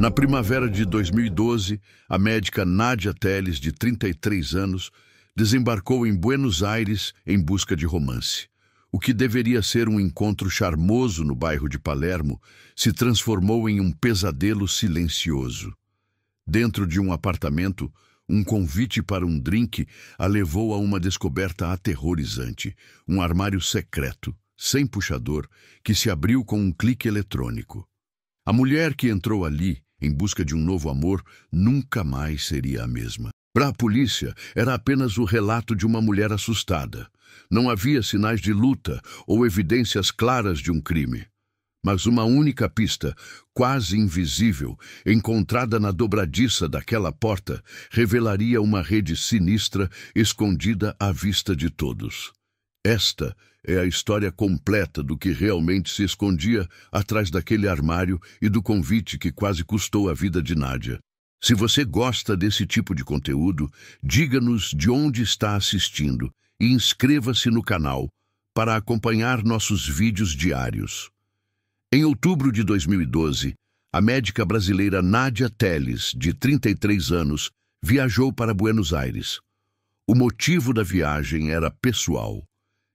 Na primavera de 2012, a médica Nádia Telles, de 33 anos, desembarcou em Buenos Aires em busca de romance. O que deveria ser um encontro charmoso no bairro de Palermo se transformou em um pesadelo silencioso. Dentro de um apartamento, um convite para um drink a levou a uma descoberta aterrorizante: um armário secreto, sem puxador, que se abriu com um clique eletrônico. A mulher que entrou ali, em busca de um novo amor, nunca mais seria a mesma. Para a polícia, era apenas o relato de uma mulher assustada. Não havia sinais de luta ou evidências claras de um crime. Mas uma única pista, quase invisível, encontrada na dobradiça daquela porta, revelaria uma rede sinistra escondida à vista de todos. Esta é a história completa do que realmente se escondia atrás daquele armário e do convite que quase custou a vida de Nádia. Se você gosta desse tipo de conteúdo, diga-nos de onde está assistindo e inscreva-se no canal para acompanhar nossos vídeos diários. Em outubro de 2012, a médica brasileira Nádia Telles, de 33 anos, viajou para Buenos Aires. O motivo da viagem era pessoal.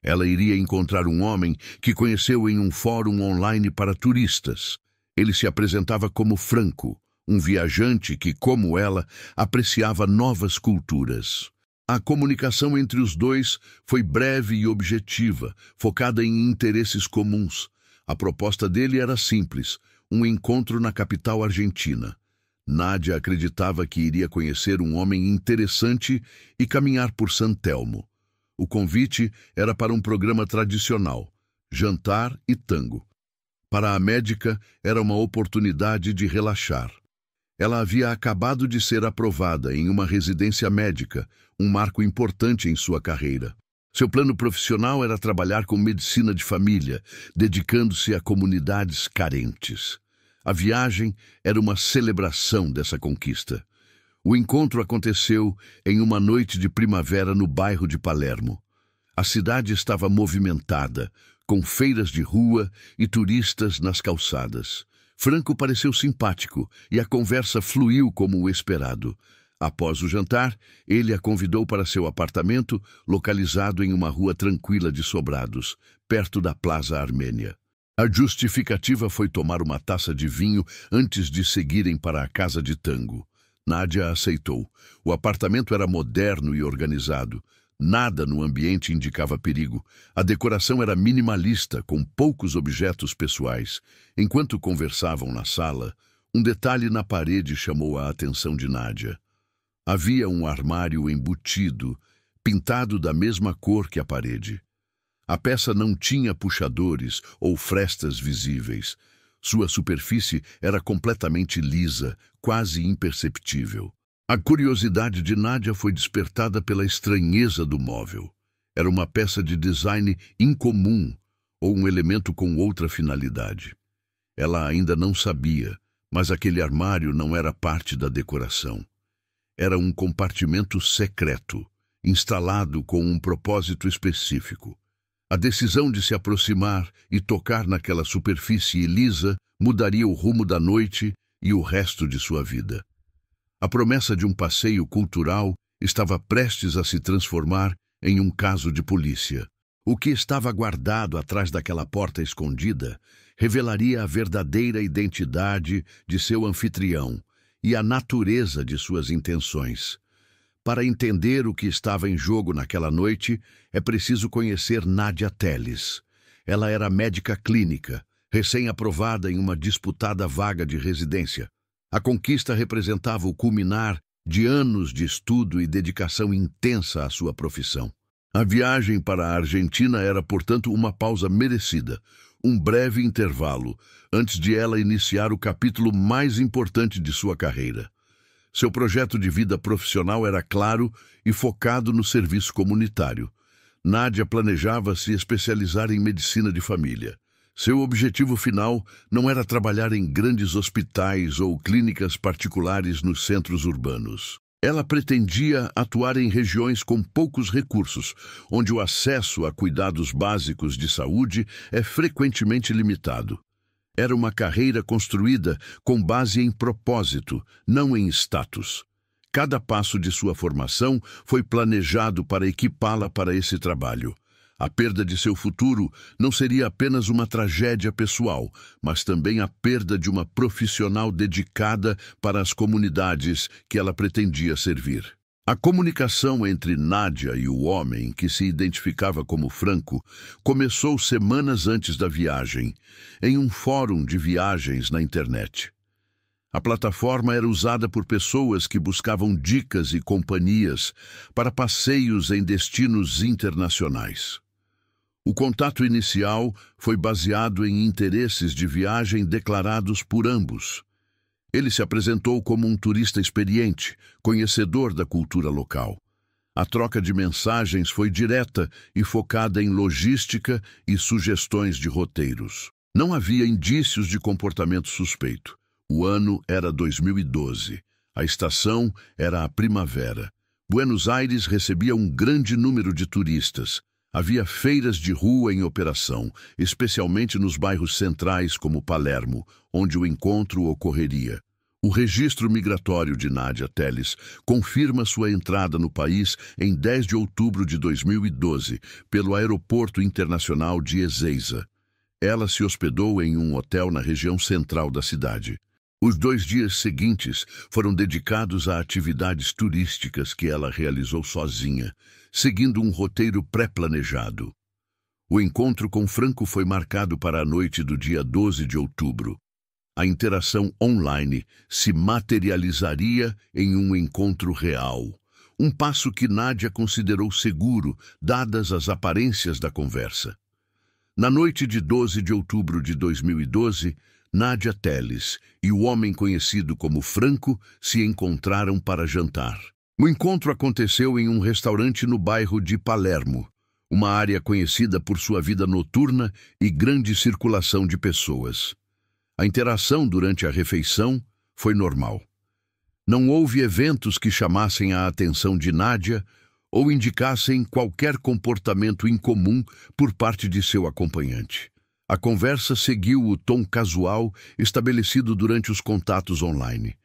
Ela iria encontrar um homem que conheceu em um fórum online para turistas. Ele se apresentava como Franco, um viajante que, como ela, apreciava novas culturas. A comunicação entre os dois foi breve e objetiva, focada em interesses comuns. A proposta dele era simples: um encontro na capital argentina. Nádia acreditava que iria conhecer um homem interessante e caminhar por San Telmo. O convite era para um programa tradicional: jantar e tango. Para a médica, era uma oportunidade de relaxar. Ela havia acabado de ser aprovada em uma residência médica, um marco importante em sua carreira. Seu plano profissional era trabalhar com medicina de família, dedicando-se a comunidades carentes. A viagem era uma celebração dessa conquista. O encontro aconteceu em uma noite de primavera no bairro de Palermo. A cidade estava movimentada, com feiras de rua e turistas nas calçadas. Franco pareceu simpático e a conversa fluiu como o esperado. Após o jantar, ele a convidou para seu apartamento, localizado em uma rua tranquila de sobrados, perto da Plaza Armênia. A justificativa foi tomar uma taça de vinho antes de seguirem para a casa de tango. Nádia aceitou. O apartamento era moderno e organizado. Nada no ambiente indicava perigo. A decoração era minimalista, com poucos objetos pessoais. Enquanto conversavam na sala, um detalhe na parede chamou a atenção de Nádia. Havia um armário embutido, pintado da mesma cor que a parede. A peça não tinha puxadores ou frestas visíveis. Sua superfície era completamente lisa, quase imperceptível. A curiosidade de Nádia foi despertada pela estranheza do móvel. Era uma peça de design incomum ou um elemento com outra finalidade. Ela ainda não sabia, mas aquele armário não era parte da decoração. Era um compartimento secreto, instalado com um propósito específico. A decisão de se aproximar e tocar naquela superfície lisa mudaria o rumo da noite e o resto de sua vida. A promessa de um passeio cultural estava prestes a se transformar em um caso de polícia. O que estava guardado atrás daquela porta escondida revelaria a verdadeira identidade de seu anfitrião e a natureza de suas intenções. Para entender o que estava em jogo naquela noite, é preciso conhecer Nádia Telles. Ela era médica clínica, recém-aprovada em uma disputada vaga de residência. A conquista representava o culminar de anos de estudo e dedicação intensa à sua profissão. A viagem para a Argentina era, portanto, uma pausa merecida, um breve intervalo, antes de ela iniciar o capítulo mais importante de sua carreira. Seu projeto de vida profissional era claro e focado no serviço comunitário. Nádia planejava se especializar em medicina de família. Seu objetivo final não era trabalhar em grandes hospitais ou clínicas particulares nos centros urbanos. Ela pretendia atuar em regiões com poucos recursos, onde o acesso a cuidados básicos de saúde é frequentemente limitado. Era uma carreira construída com base em propósito, não em status. Cada passo de sua formação foi planejado para equipá-la para esse trabalho. A perda de seu futuro não seria apenas uma tragédia pessoal, mas também a perda de uma profissional dedicada para as comunidades que ela pretendia servir. A comunicação entre Nádia e o homem, que se identificava como Franco, começou semanas antes da viagem, em um fórum de viagens na internet. A plataforma era usada por pessoas que buscavam dicas e companhias para passeios em destinos internacionais. O contato inicial foi baseado em interesses de viagem declarados por ambos. Ele se apresentou como um turista experiente, conhecedor da cultura local. A troca de mensagens foi direta e focada em logística e sugestões de roteiros. Não havia indícios de comportamento suspeito. O ano era 2012. A estação era a primavera. Buenos Aires recebia um grande número de turistas. Havia feiras de rua em operação, especialmente nos bairros centrais como Palermo, onde o encontro ocorreria. O registro migratório de Nádia Telles confirma sua entrada no país em 10 de outubro de 2012, pelo Aeroporto Internacional de Ezeiza. Ela se hospedou em um hotel na região central da cidade. Os 2 dias seguintes foram dedicados a atividades turísticas que ela realizou sozinha, seguindo um roteiro pré-planejado. O encontro com Franco foi marcado para a noite do dia 12 de outubro. A interação online se materializaria em um encontro real, um passo que Nádia considerou seguro, dadas as aparências da conversa. Na noite de 12 de outubro de 2012, Nádia Telles e o homem conhecido como Franco se encontraram para jantar. O encontro aconteceu em um restaurante no bairro de Palermo, uma área conhecida por sua vida noturna e grande circulação de pessoas. A interação durante a refeição foi normal. Não houve eventos que chamassem a atenção de Nádia ou indicassem qualquer comportamento incomum por parte de seu acompanhante. A conversa seguiu o tom casual estabelecido durante os contatos online.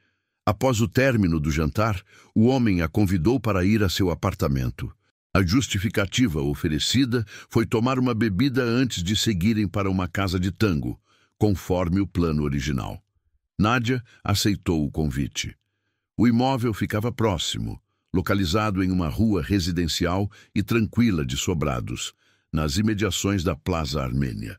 Após o término do jantar, o homem a convidou para ir a seu apartamento. A justificativa oferecida foi tomar uma bebida antes de seguirem para uma casa de tango, conforme o plano original. Nádia aceitou o convite. O imóvel ficava próximo, localizado em uma rua residencial e tranquila de sobrados, nas imediações da Plaza Armênia.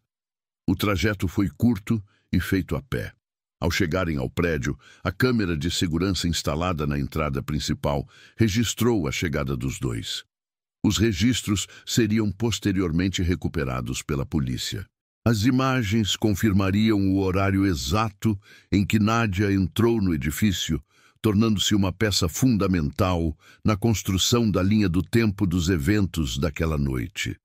O trajeto foi curto e feito a pé. Ao chegarem ao prédio, a câmera de segurança instalada na entrada principal registrou a chegada dos dois. Os registros seriam posteriormente recuperados pela polícia. As imagens confirmariam o horário exato em que Nádia entrou no edifício, tornando-se uma peça fundamental na construção da linha do tempo dos eventos daquela noite.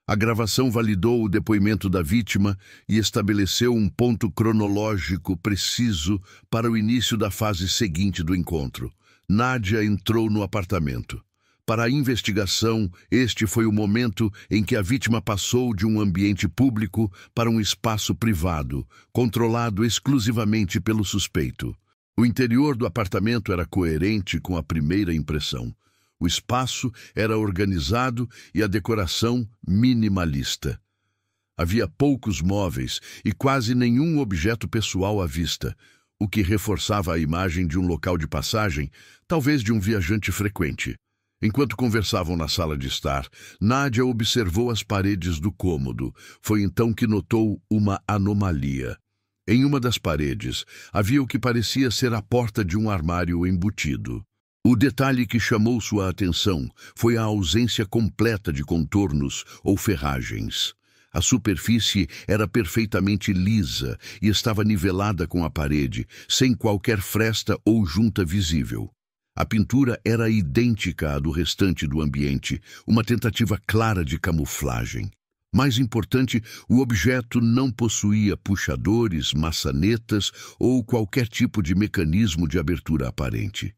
A gravação validou o depoimento da vítima e estabeleceu um ponto cronológico preciso para o início da fase seguinte do encontro. Nádia entrou no apartamento. Para a investigação, este foi o momento em que a vítima passou de um ambiente público para um espaço privado, controlado exclusivamente pelo suspeito. O interior do apartamento era coerente com a primeira impressão. O espaço era organizado e a decoração minimalista. Havia poucos móveis e quase nenhum objeto pessoal à vista, o que reforçava a imagem de um local de passagem, talvez de um viajante frequente. Enquanto conversavam na sala de estar, Nádia observou as paredes do cômodo. Foi então que notou uma anomalia. Em uma das paredes, havia o que parecia ser a porta de um armário embutido. O detalhe que chamou sua atenção foi a ausência completa de contornos ou ferragens. A superfície era perfeitamente lisa e estava nivelada com a parede, sem qualquer fresta ou junta visível. A pintura era idêntica à do restante do ambiente, uma tentativa clara de camuflagem. Mais importante, o objeto não possuía puxadores, maçanetas ou qualquer tipo de mecanismo de abertura aparente.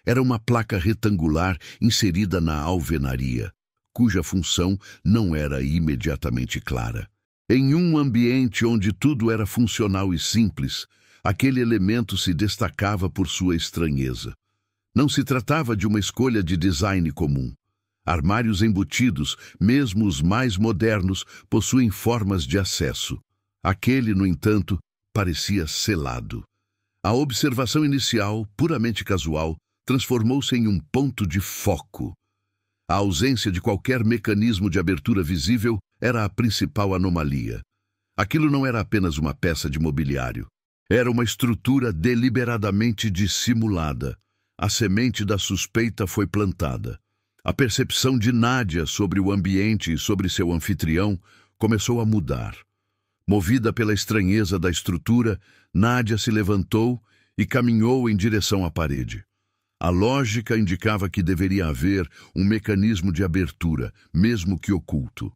Era uma placa retangular inserida na alvenaria, cuja função não era imediatamente clara. Em um ambiente onde tudo era funcional e simples, aquele elemento se destacava por sua estranheza. Não se tratava de uma escolha de design comum. Armários embutidos, mesmo os mais modernos, possuem formas de acesso. Aquele, no entanto, parecia selado. A observação inicial, puramente casual, transformou-se em um ponto de foco. A ausência de qualquer mecanismo de abertura visível era a principal anomalia. Aquilo não era apenas uma peça de mobiliário. Era uma estrutura deliberadamente dissimulada. A semente da suspeita foi plantada. A percepção de Nádia sobre o ambiente e sobre seu anfitrião começou a mudar. Movida pela estranheza da estrutura, Nádia se levantou e caminhou em direção à parede. A lógica indicava que deveria haver um mecanismo de abertura, mesmo que oculto.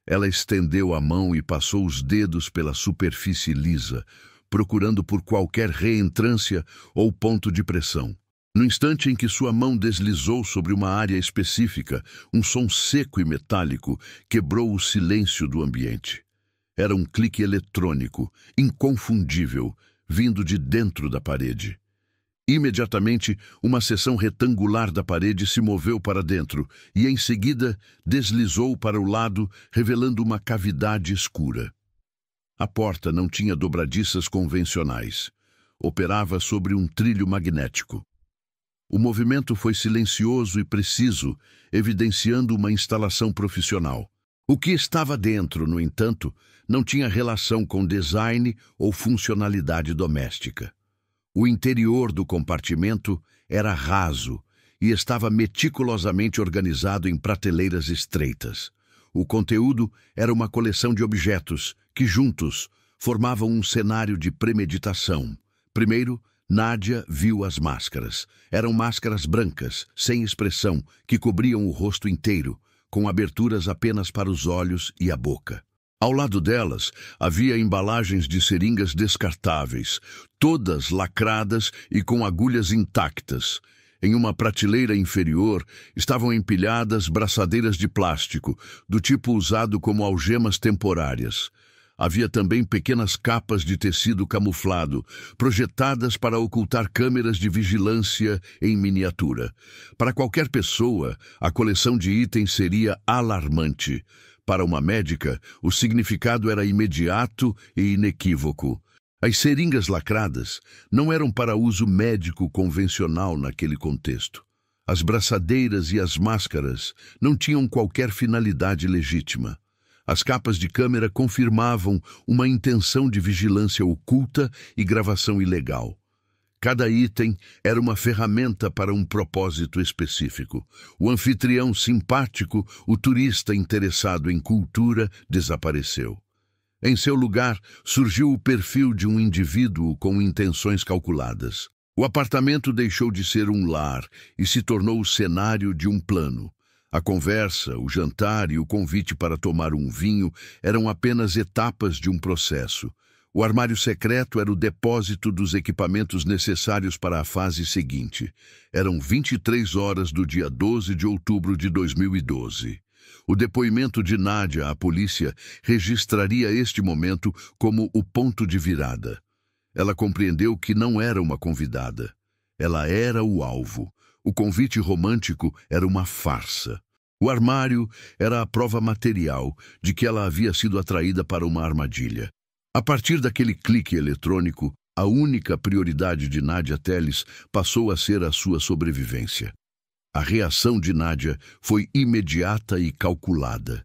Ela estendeu a mão e passou os dedos pela superfície lisa, procurando por qualquer reentrância ou ponto de pressão. No instante em que sua mão deslizou sobre uma área específica, um som seco e metálico quebrou o silêncio do ambiente. Era um clique eletrônico, inconfundível, vindo de dentro da parede. Imediatamente, uma seção retangular da parede se moveu para dentro e, em seguida, deslizou para o lado, revelando uma cavidade escura. A porta não tinha dobradiças convencionais. Operava sobre um trilho magnético. O movimento foi silencioso e preciso, evidenciando uma instalação profissional. O que estava dentro, no entanto, não tinha relação com design ou funcionalidade doméstica. O interior do compartimento era raso e estava meticulosamente organizado em prateleiras estreitas. O conteúdo era uma coleção de objetos que, juntos, formavam um cenário de premeditação. Primeiro, Nádia viu as máscaras. Eram máscaras brancas, sem expressão, que cobriam o rosto inteiro, com aberturas apenas para os olhos e a boca. Ao lado delas, havia embalagens de seringas descartáveis, todas lacradas e com agulhas intactas. Em uma prateleira inferior, estavam empilhadas braçadeiras de plástico, do tipo usado como algemas temporárias. Havia também pequenas capas de tecido camuflado, projetadas para ocultar câmeras de vigilância em miniatura. Para qualquer pessoa, a coleção de itens seria alarmante. Para uma médica, o significado era imediato e inequívoco. As seringas lacradas não eram para uso médico convencional naquele contexto. As braçadeiras e as máscaras não tinham qualquer finalidade legítima. As capas de câmera confirmavam uma intenção de vigilância oculta e gravação ilegal. Cada item era uma ferramenta para um propósito específico. O anfitrião simpático, o turista interessado em cultura, desapareceu. Em seu lugar, surgiu o perfil de um indivíduo com intenções calculadas. O apartamento deixou de ser um lar e se tornou o cenário de um plano. A conversa, o jantar e o convite para tomar um vinho eram apenas etapas de um processo. O armário secreto era o depósito dos equipamentos necessários para a fase seguinte. Eram 23 horas do dia 12 de outubro de 2012. O depoimento de Nádia à polícia registraria este momento como o ponto de virada. Ela compreendeu que não era uma convidada. Ela era o alvo. O convite romântico era uma farsa. O armário era a prova material de que ela havia sido atraída para uma armadilha. A partir daquele clique eletrônico, a única prioridade de Nádia Telles passou a ser a sua sobrevivência. A reação de Nádia foi imediata e calculada.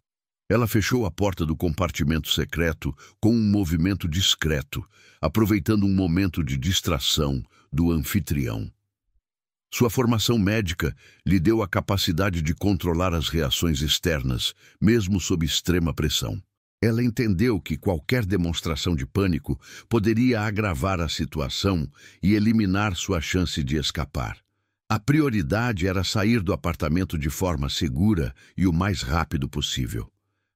Ela fechou a porta do compartimento secreto com um movimento discreto, aproveitando um momento de distração do anfitrião. Sua formação médica lhe deu a capacidade de controlar as reações externas, mesmo sob extrema pressão. Ela entendeu que qualquer demonstração de pânico poderia agravar a situação e eliminar sua chance de escapar. A prioridade era sair do apartamento de forma segura e o mais rápido possível.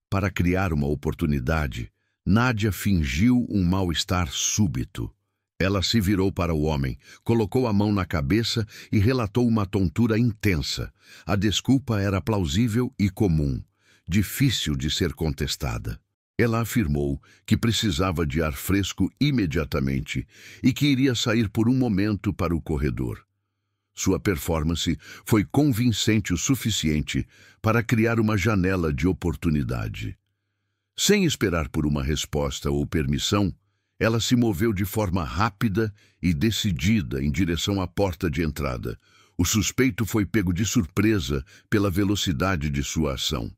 Para criar uma oportunidade, Nádia fingiu um mal-estar súbito. Ela se virou para o homem, colocou a mão na cabeça e relatou uma tontura intensa. A desculpa era plausível e comum, difícil de ser contestada. Ela afirmou que precisava de ar fresco imediatamente e que iria sair por um momento para o corredor. Sua performance foi convincente o suficiente para criar uma janela de oportunidade. Sem esperar por uma resposta ou permissão, ela se moveu de forma rápida e decidida em direção à porta de entrada. O suspeito foi pego de surpresa pela velocidade de sua ação.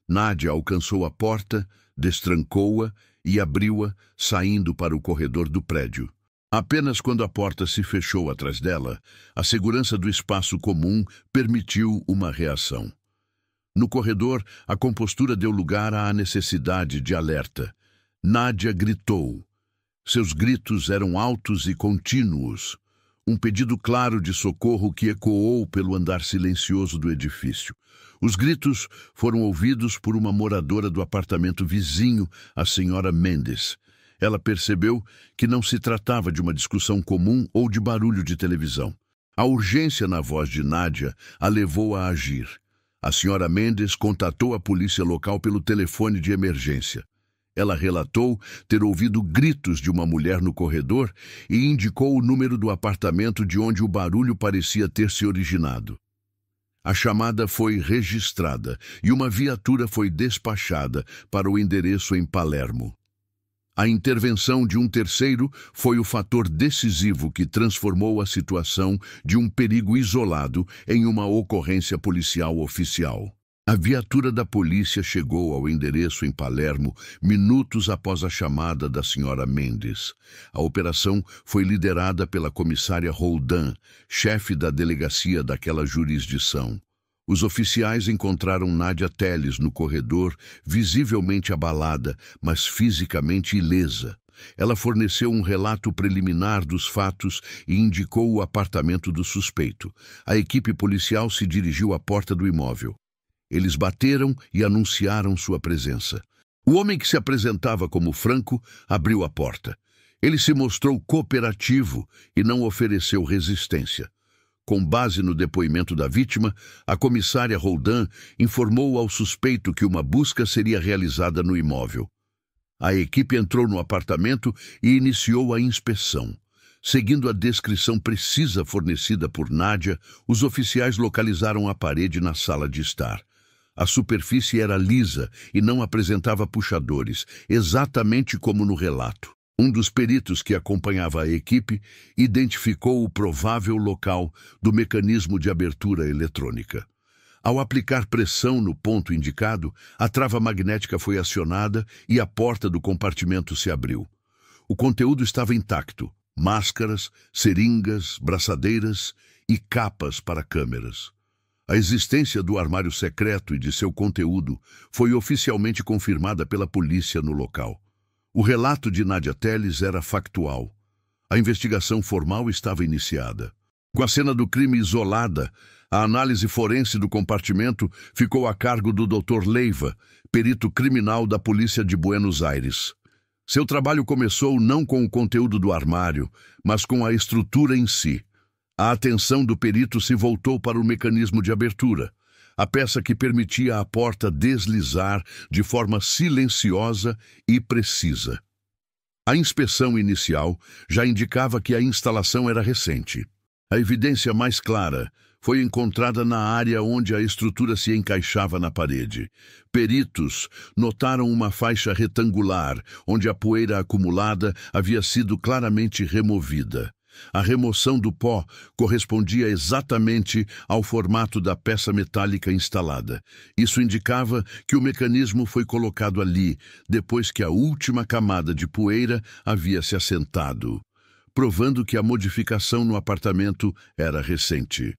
Nádia alcançou a porta, destrancou-a e abriu-a, saindo para o corredor do prédio. Apenas quando a porta se fechou atrás dela, a segurança do espaço comum permitiu uma reação. No corredor, a compostura deu lugar à necessidade de alerta. Nádia gritou. Seus gritos eram altos e contínuos, um pedido claro de socorro que ecoou pelo andar silencioso do edifício. Os gritos foram ouvidos por uma moradora do apartamento vizinho, a senhora Mendes. Ela percebeu que não se tratava de uma discussão comum ou de barulho de televisão. A urgência na voz de Nádia a levou a agir. A senhora Mendes contatou a polícia local pelo telefone de emergência. Ela relatou ter ouvido gritos de uma mulher no corredor e indicou o número do apartamento de onde o barulho parecia ter se originado. A chamada foi registrada e uma viatura foi despachada para o endereço em Palermo. A intervenção de um terceiro foi o fator decisivo que transformou a situação de um perigo isolado em uma ocorrência policial oficial. A viatura da polícia chegou ao endereço em Palermo minutos após a chamada da senhora Mendes. A operação foi liderada pela comissária Roldan, chefe da delegacia daquela jurisdição. Os oficiais encontraram Nádia Telles no corredor, visivelmente abalada, mas fisicamente ilesa. Ela forneceu um relato preliminar dos fatos e indicou o apartamento do suspeito. A equipe policial se dirigiu à porta do imóvel. Eles bateram e anunciaram sua presença. O homem que se apresentava como Franco abriu a porta. Ele se mostrou cooperativo e não ofereceu resistência. Com base no depoimento da vítima, a comissária Roldan informou ao suspeito que uma busca seria realizada no imóvel. A equipe entrou no apartamento e iniciou a inspeção. Seguindo a descrição precisa fornecida por Nádia, os oficiais localizaram a parede na sala de estar. A superfície era lisa e não apresentava puxadores, exatamente como no relato. Um dos peritos que acompanhava a equipe identificou o provável local do mecanismo de abertura eletrônica. Ao aplicar pressão no ponto indicado, a trava magnética foi acionada e a porta do compartimento se abriu. O conteúdo estava intacto: máscaras, seringas, braçadeiras e capas para câmeras. A existência do armário secreto e de seu conteúdo foi oficialmente confirmada pela polícia no local. O relato de Nádia Telles era factual. A investigação formal estava iniciada. Com a cena do crime isolada, a análise forense do compartimento ficou a cargo do Dr. Leiva, perito criminal da Polícia de Buenos Aires. Seu trabalho começou não com o conteúdo do armário, mas com a estrutura em si. A atenção do perito se voltou para o mecanismo de abertura, a peça que permitia à porta deslizar de forma silenciosa e precisa. A inspeção inicial já indicava que a instalação era recente. A evidência mais clara foi encontrada na área onde a estrutura se encaixava na parede. Peritos notaram uma faixa retangular, onde a poeira acumulada havia sido claramente removida. A remoção do pó correspondia exatamente ao formato da peça metálica instalada. Isso indicava que o mecanismo foi colocado ali, depois que a última camada de poeira havia se assentado, provando que a modificação no apartamento era recente.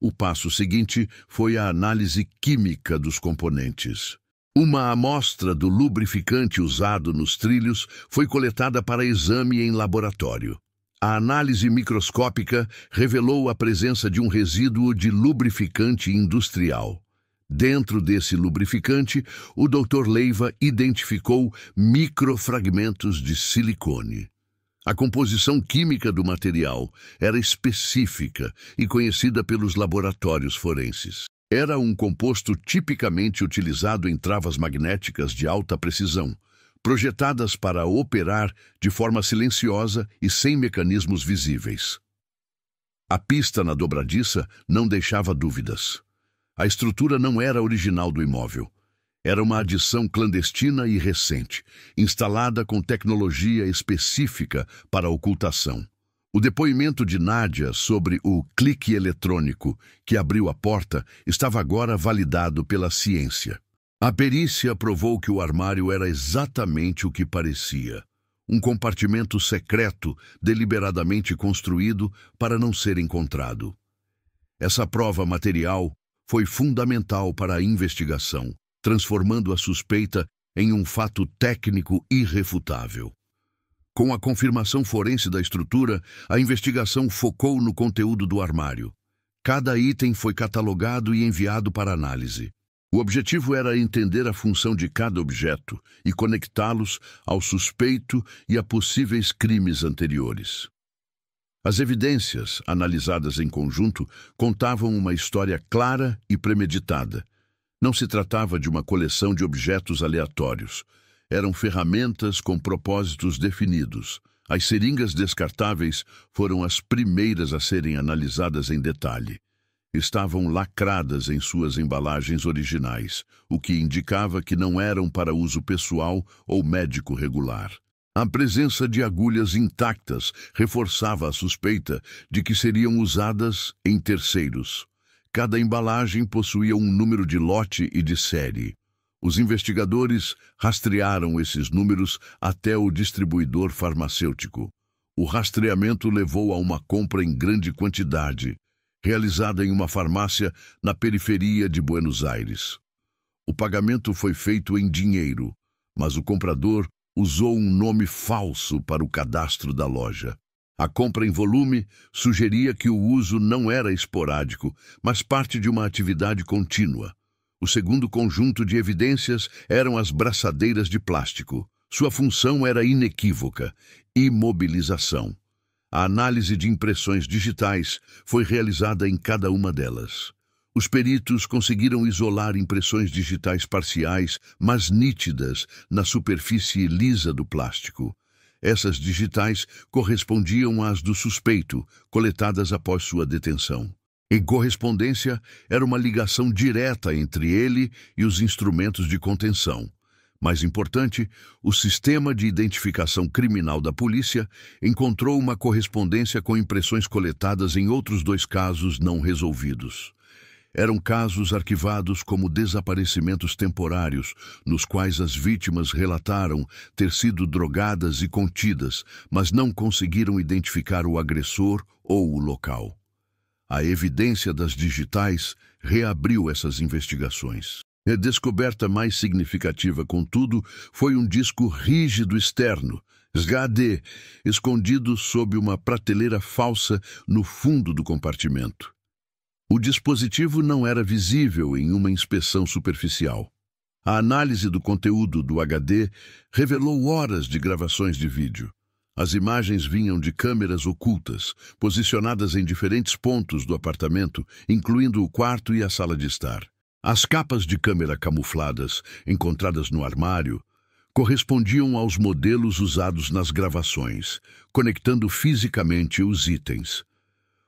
O passo seguinte foi a análise química dos componentes. Uma amostra do lubrificante usado nos trilhos foi coletada para exame em laboratório. A análise microscópica revelou a presença de um resíduo de lubrificante industrial. Dentro desse lubrificante, o Dr. Leiva identificou microfragmentos de silicone. A composição química do material era específica e conhecida pelos laboratórios forenses. Era um composto tipicamente utilizado em travas magnéticas de alta precisão, projetadas para operar de forma silenciosa e sem mecanismos visíveis. A pista na dobradiça não deixava dúvidas. A estrutura não era original do imóvel. Era uma adição clandestina e recente, instalada com tecnologia específica para ocultação. O depoimento de Nádia sobre o clique eletrônico que abriu a porta estava agora validado pela ciência. A perícia provou que o armário era exatamente o que parecia. Um compartimento secreto deliberadamente construído para não ser encontrado. Essa prova material foi fundamental para a investigação, transformando a suspeita em um fato técnico irrefutável. Com a confirmação forense da estrutura, a investigação focou no conteúdo do armário. Cada item foi catalogado e enviado para análise. O objetivo era entender a função de cada objeto e conectá-los ao suspeito e a possíveis crimes anteriores. As evidências, analisadas em conjunto, contavam uma história clara e premeditada. Não se tratava de uma coleção de objetos aleatórios. Eram ferramentas com propósitos definidos. As seringas descartáveis foram as primeiras a serem analisadas em detalhe. Estavam lacradas em suas embalagens originais, o que indicava que não eram para uso pessoal ou médico regular. A presença de agulhas intactas reforçava a suspeita de que seriam usadas em terceiros. Cada embalagem possuía um número de lote e de série. Os investigadores rastrearam esses números até o distribuidor farmacêutico. O rastreamento levou a uma compra em grande quantidade, realizada em uma farmácia na periferia de Buenos Aires. O pagamento foi feito em dinheiro, mas o comprador usou um nome falso para o cadastro da loja. A compra em volume sugeria que o uso não era esporádico, mas parte de uma atividade contínua. O segundo conjunto de evidências eram as braçadeiras de plástico. Sua função era inequívoca: imobilização. A análise de impressões digitais foi realizada em cada uma delas. Os peritos conseguiram isolar impressões digitais parciais, mas nítidas, na superfície lisa do plástico. Essas digitais correspondiam às do suspeito, coletadas após sua detenção. Em correspondência, era uma ligação direta entre ele e os instrumentos de contenção. Mais importante, o sistema de identificação criminal da polícia encontrou uma correspondência com impressões coletadas em outros 2 casos não resolvidos. Eram casos arquivados como desaparecimentos temporários, nos quais as vítimas relataram ter sido drogadas e contidas, mas não conseguiram identificar o agressor ou o local. A evidência das digitais reabriu essas investigações. A descoberta mais significativa, contudo, foi um disco rígido externo, SHD, escondido sob uma prateleira falsa no fundo do compartimento. O dispositivo não era visível em uma inspeção superficial. A análise do conteúdo do HD revelou horas de gravações de vídeo. As imagens vinham de câmeras ocultas, posicionadas em diferentes pontos do apartamento, incluindo o quarto e a sala de estar. As capas de câmera camufladas, encontradas no armário, correspondiam aos modelos usados nas gravações, conectando fisicamente os itens.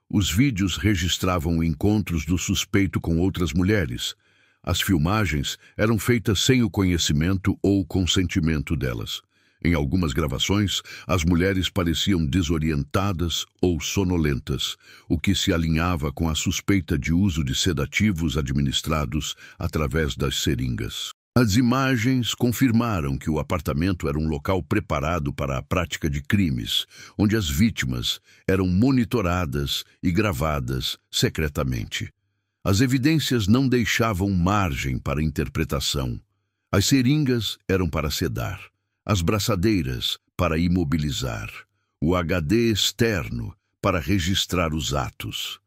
Os vídeos registravam encontros do suspeito com outras mulheres. As filmagens eram feitas sem o conhecimento ou consentimento delas. Em algumas gravações, as mulheres pareciam desorientadas ou sonolentas, o que se alinhava com a suspeita de uso de sedativos administrados através das seringas. As imagens confirmaram que o apartamento era um local preparado para a prática de crimes, onde as vítimas eram monitoradas e gravadas secretamente. As evidências não deixavam margem para interpretação. As seringas eram para sedar, as braçadeiras para imobilizar, o HD externo para registrar os atos.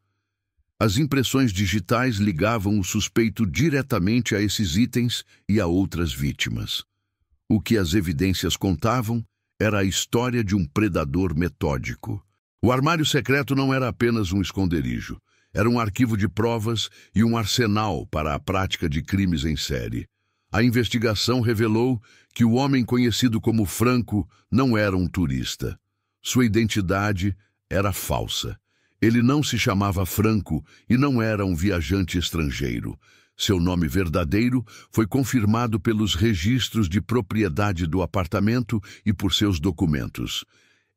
As impressões digitais ligavam o suspeito diretamente a esses itens e a outras vítimas. O que as evidências contavam era a história de um predador metódico. O armário secreto não era apenas um esconderijo, era um arquivo de provas e um arsenal para a prática de crimes em série. A investigação revelou que o homem conhecido como Franco não era um turista. Sua identidade era falsa. Ele não se chamava Franco e não era um viajante estrangeiro. Seu nome verdadeiro foi confirmado pelos registros de propriedade do apartamento e por seus documentos.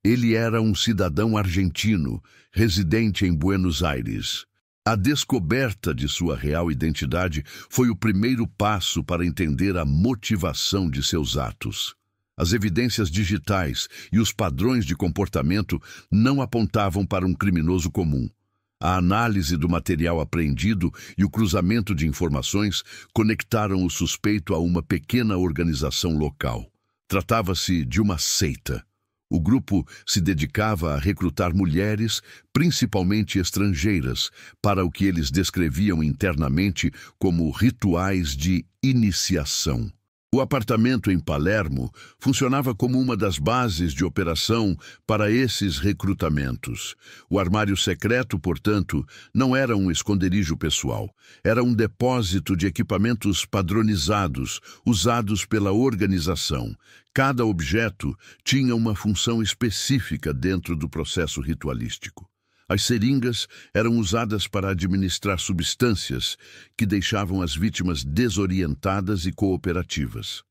Ele era um cidadão argentino, residente em Buenos Aires. A descoberta de sua real identidade foi o primeiro passo para entender a motivação de seus atos. As evidências digitais e os padrões de comportamento não apontavam para um criminoso comum. A análise do material apreendido e o cruzamento de informações conectaram o suspeito a uma pequena organização local. Tratava-se de uma seita. O grupo se dedicava a recrutar mulheres, principalmente estrangeiras, para o que eles descreviam internamente como rituais de iniciação. O apartamento em Palermo funcionava como uma das bases de operação para esses recrutamentos. O armário secreto, portanto, não era um esconderijo pessoal. Era um depósito de equipamentos padronizados, usados pela organização. Cada objeto tinha uma função específica dentro do processo ritualístico. As seringas eram usadas para administrar substâncias que deixavam as vítimas desorientadas e cooperativas.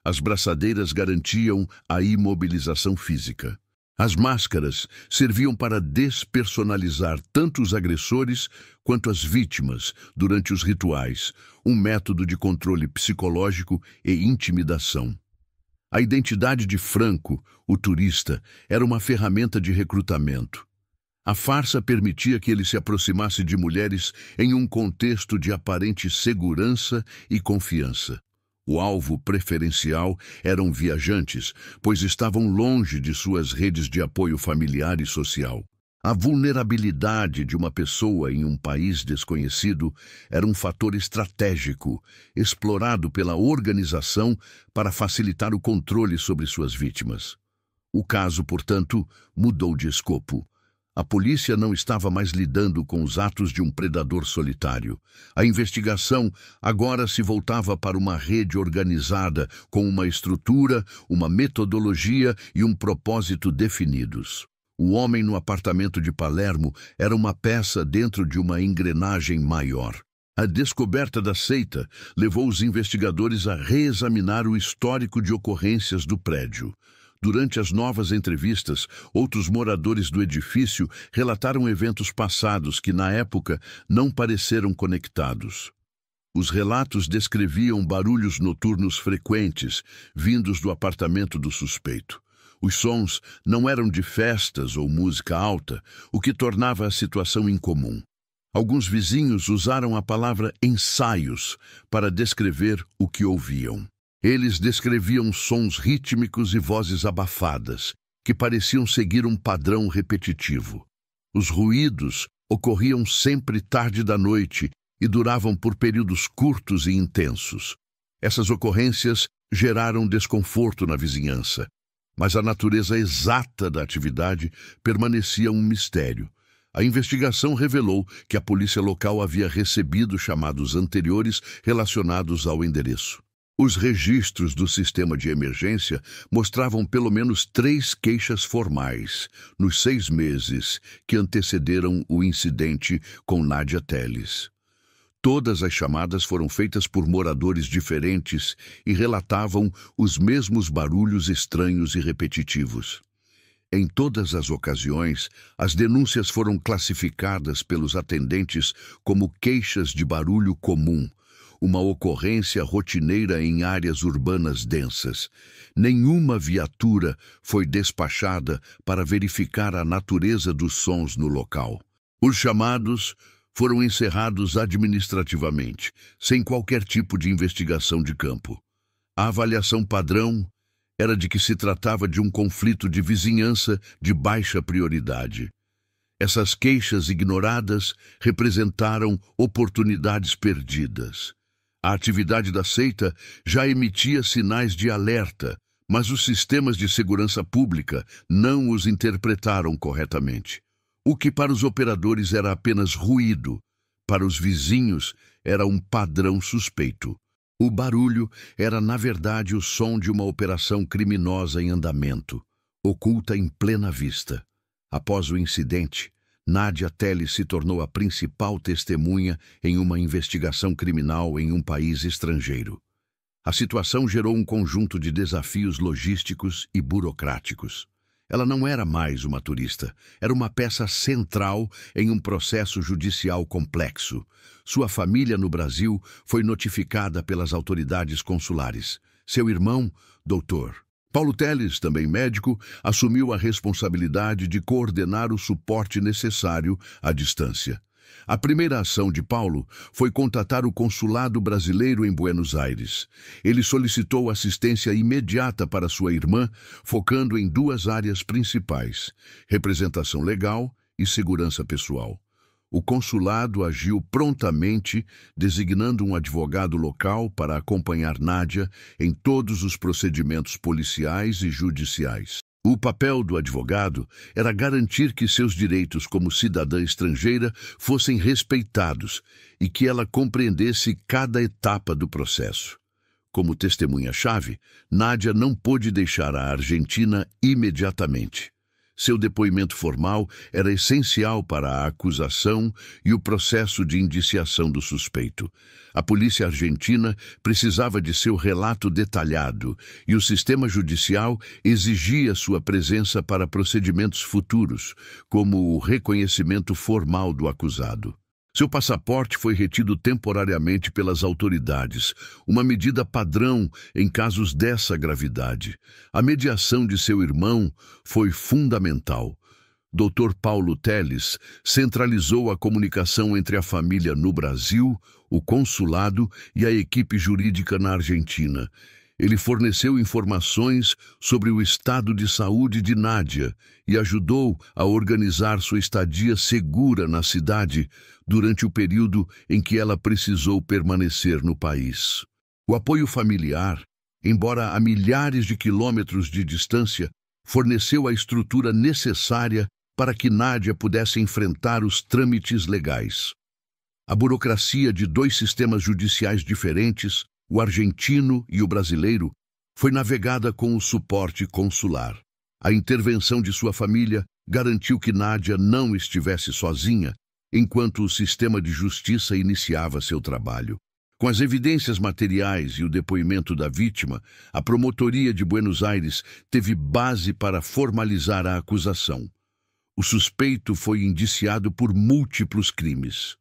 As braçadeiras garantiam a imobilização física. As máscaras serviam para despersonalizar tanto os agressores quanto as vítimas durante os rituais, um método de controle psicológico e intimidação. A identidade de Franco, o turista, era uma ferramenta de recrutamento. A farsa permitia que ele se aproximasse de mulheres em um contexto de aparente segurança e confiança. O alvo preferencial eram viajantes, pois estavam longe de suas redes de apoio familiar e social. A vulnerabilidade de uma pessoa em um país desconhecido era um fator estratégico, explorado pela organização para facilitar o controle sobre suas vítimas. O caso, portanto, mudou de escopo. A polícia não estava mais lidando com os atos de um predador solitário. A investigação agora se voltava para uma rede organizada, com uma estrutura, uma metodologia e um propósito definidos. O homem no apartamento de Palermo era uma peça dentro de uma engrenagem maior. A descoberta da seita levou os investigadores a reexaminar o histórico de ocorrências do prédio. Durante as novas entrevistas, outros moradores do edifício relataram eventos passados que, na época, não pareceram conectados. Os relatos descreviam barulhos noturnos frequentes, vindos do apartamento do suspeito. Os sons não eram de festas ou música alta, o que tornava a situação incomum. Alguns vizinhos usaram a palavra ensaios para descrever o que ouviam. Eles descreviam sons rítmicos e vozes abafadas, que pareciam seguir um padrão repetitivo. Os ruídos ocorriam sempre tarde da noite e duravam por períodos curtos e intensos. Essas ocorrências geraram desconforto na vizinhança, mas a natureza exata da atividade permanecia um mistério. A investigação revelou que a polícia local havia recebido chamados anteriores relacionados ao endereço. Os registros do sistema de emergência mostravam pelo menos 3 queixas formais nos 6 meses que antecederam o incidente com Nádia Telles. Todas as chamadas foram feitas por moradores diferentes e relatavam os mesmos barulhos estranhos e repetitivos. Em todas as ocasiões, as denúncias foram classificadas pelos atendentes como queixas de barulho comum, uma ocorrência rotineira em áreas urbanas densas. Nenhuma viatura foi despachada para verificar a natureza dos sons no local. Os chamados foram encerrados administrativamente, sem qualquer tipo de investigação de campo. A avaliação padrão era de que se tratava de um conflito de vizinhança de baixa prioridade. Essas queixas ignoradas representaram oportunidades perdidas. A atividade da seita já emitia sinais de alerta, mas os sistemas de segurança pública não os interpretaram corretamente. O que para os operadores era apenas ruído, para os vizinhos era um padrão suspeito. O barulho era, na verdade, o som de uma operação criminosa em andamento, oculta em plena vista. Após o incidente, Nadia Telles se tornou a principal testemunha em uma investigação criminal em um país estrangeiro. A situação gerou um conjunto de desafios logísticos e burocráticos. Ela não era mais uma turista, era uma peça central em um processo judicial complexo. Sua família no Brasil foi notificada pelas autoridades consulares. Seu irmão, Dr. Paulo Telles, também médico, assumiu a responsabilidade de coordenar o suporte necessário à distância. A primeira ação de Paulo foi contatar o consulado brasileiro em Buenos Aires. Ele solicitou assistência imediata para sua irmã, focando em duas áreas principais: representação legal e segurança pessoal. O consulado agiu prontamente, designando um advogado local para acompanhar Nádia em todos os procedimentos policiais e judiciais. O papel do advogado era garantir que seus direitos como cidadã estrangeira fossem respeitados e que ela compreendesse cada etapa do processo. Como testemunha-chave, Nádia não pôde deixar a Argentina imediatamente. Seu depoimento formal era essencial para a acusação e o processo de indiciação do suspeito. A polícia argentina precisava de seu relato detalhado e o sistema judicial exigia sua presença para procedimentos futuros, como o reconhecimento formal do acusado. Seu passaporte foi retido temporariamente pelas autoridades, uma medida padrão em casos dessa gravidade. A mediação de seu irmão foi fundamental. Dr. Paulo Telles centralizou a comunicação entre a família no Brasil, o consulado e a equipe jurídica na Argentina. Ele forneceu informações sobre o estado de saúde de Nádia e ajudou a organizar sua estadia segura na cidade durante o período em que ela precisou permanecer no país. O apoio familiar, embora a milhares de quilômetros de distância, forneceu a estrutura necessária para que Nádia pudesse enfrentar os trâmites legais. A burocracia de dois sistemas judiciais diferentes, o argentino e o brasileiro, foi navegada com o suporte consular. A intervenção de sua família garantiu que Nádia não estivesse sozinha, enquanto o sistema de justiça iniciava seu trabalho. Com as evidências materiais e o depoimento da vítima, a Promotoria de Buenos Aires teve base para formalizar a acusação. O suspeito foi indiciado por múltiplos crimes.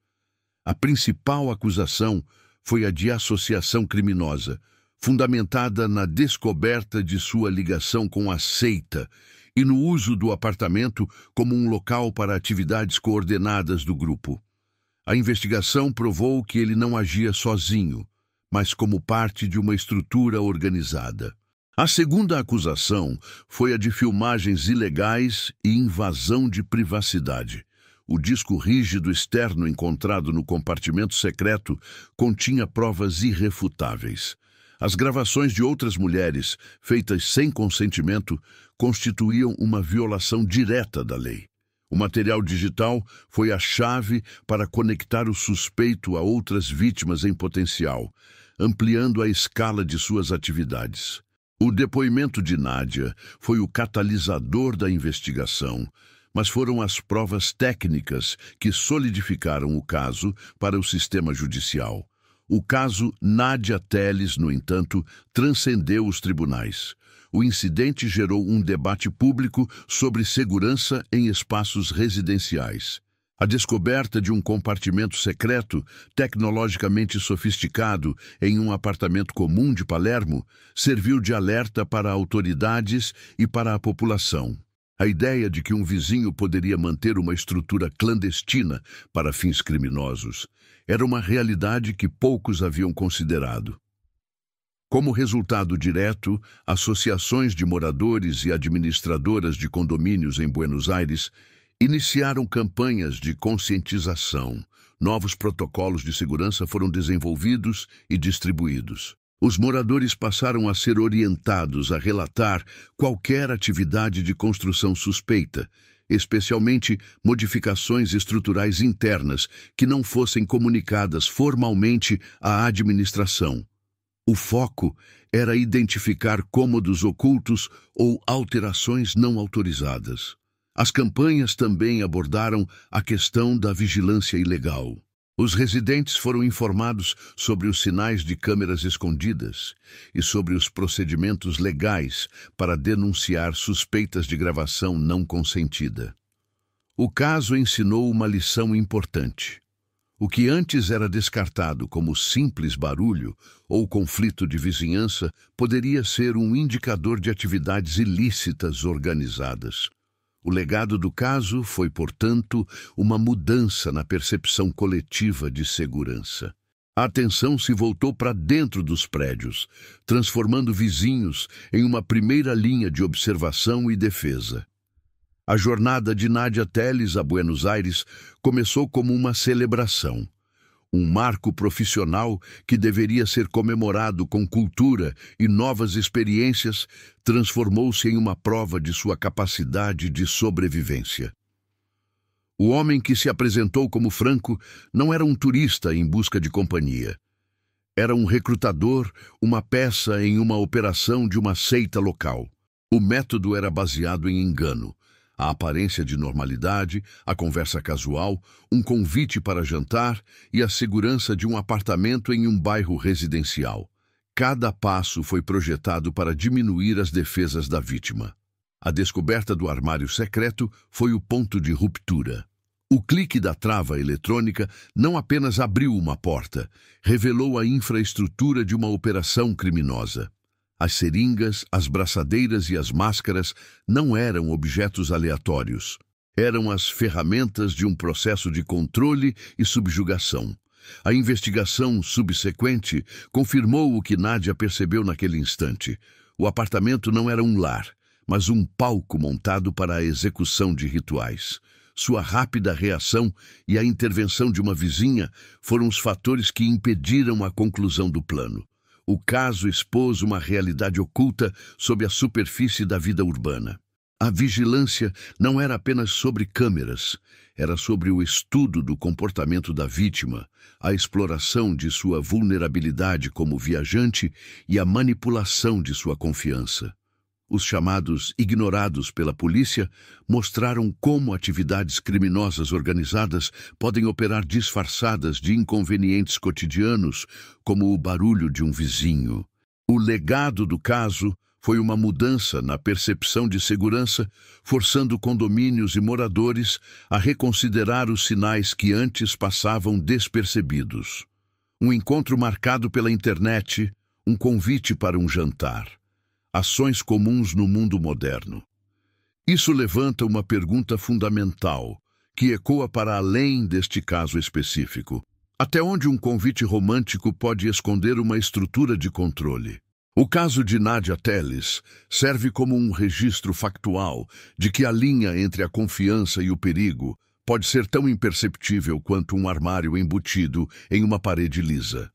A principal acusação foi a de associação criminosa, fundamentada na descoberta de sua ligação com a seita e no uso do apartamento como um local para atividades coordenadas do grupo. A investigação provou que ele não agia sozinho, mas como parte de uma estrutura organizada. A segunda acusação foi a de filmagens ilegais e invasão de privacidade. O disco rígido externo encontrado no compartimento secreto continha provas irrefutáveis. As gravações de outras mulheres, feitas sem consentimento, constituíam uma violação direta da lei. O material digital foi a chave para conectar o suspeito a outras vítimas em potencial, ampliando a escala de suas atividades. O depoimento de Nádia foi o catalisador da investigação, mas foram as provas técnicas que solidificaram o caso para o sistema judicial. O caso Nádia Telles, no entanto, transcendeu os tribunais. O incidente gerou um debate público sobre segurança em espaços residenciais. A descoberta de um compartimento secreto, tecnologicamente sofisticado, em um apartamento comum de Palermo, serviu de alerta para autoridades e para a população. A ideia de que um vizinho poderia manter uma estrutura clandestina para fins criminosos era uma realidade que poucos haviam considerado. Como resultado direto, associações de moradores e administradoras de condomínios em Buenos Aires iniciaram campanhas de conscientização. Novos protocolos de segurança foram desenvolvidos e distribuídos. Os moradores passaram a ser orientados a relatar qualquer atividade de construção suspeita, especialmente modificações estruturais internas que não fossem comunicadas formalmente à administração. O foco era identificar cômodos ocultos ou alterações não autorizadas. As campanhas também abordaram a questão da vigilância ilegal. Os residentes foram informados sobre os sinais de câmeras escondidas e sobre os procedimentos legais para denunciar suspeitas de gravação não consentida. O caso ensinou uma lição importante. O que antes era descartado como simples barulho ou conflito de vizinhança poderia ser um indicador de atividades ilícitas organizadas. O legado do caso foi, portanto, uma mudança na percepção coletiva de segurança. A atenção se voltou para dentro dos prédios, transformando vizinhos em uma primeira linha de observação e defesa. A jornada de Nadia Telles a Buenos Aires começou como uma celebração. Um marco profissional que deveria ser comemorado com cultura e novas experiências transformou-se em uma prova de sua capacidade de sobrevivência. O homem que se apresentou como Franco não era um turista em busca de companhia. Era um recrutador, uma peça em uma operação de uma seita local. O método era baseado em engano. A aparência de normalidade, a conversa casual, um convite para jantar e a segurança de um apartamento em um bairro residencial. Cada passo foi projetado para diminuir as defesas da vítima. A descoberta do armário secreto foi o ponto de ruptura. O clique da trava eletrônica não apenas abriu uma porta, revelou a infraestrutura de uma operação criminosa. As seringas, as braçadeiras e as máscaras não eram objetos aleatórios. Eram as ferramentas de um processo de controle e subjugação. A investigação subsequente confirmou o que Nadia percebeu naquele instante. O apartamento não era um lar, mas um palco montado para a execução de rituais. Sua rápida reação e a intervenção de uma vizinha foram os fatores que impediram a conclusão do plano. O caso expôs uma realidade oculta sob a superfície da vida urbana. A vigilância não era apenas sobre câmeras, era sobre o estudo do comportamento da vítima, a exploração de sua vulnerabilidade como viajante e a manipulação de sua confiança. Os chamados ignorados pela polícia mostraram como atividades criminosas organizadas podem operar disfarçadas de inconvenientes cotidianos, como o barulho de um vizinho. O legado do caso foi uma mudança na percepção de segurança, forçando condomínios e moradores a reconsiderar os sinais que antes passavam despercebidos. Um encontro marcado pela internet, um convite para um jantar. Ações comuns no mundo moderno. Isso levanta uma pergunta fundamental, que ecoa para além deste caso específico. Até onde um convite romântico pode esconder uma estrutura de controle? O caso de Nadia Telles serve como um registro factual de que a linha entre a confiança e o perigo pode ser tão imperceptível quanto um armário embutido em uma parede lisa.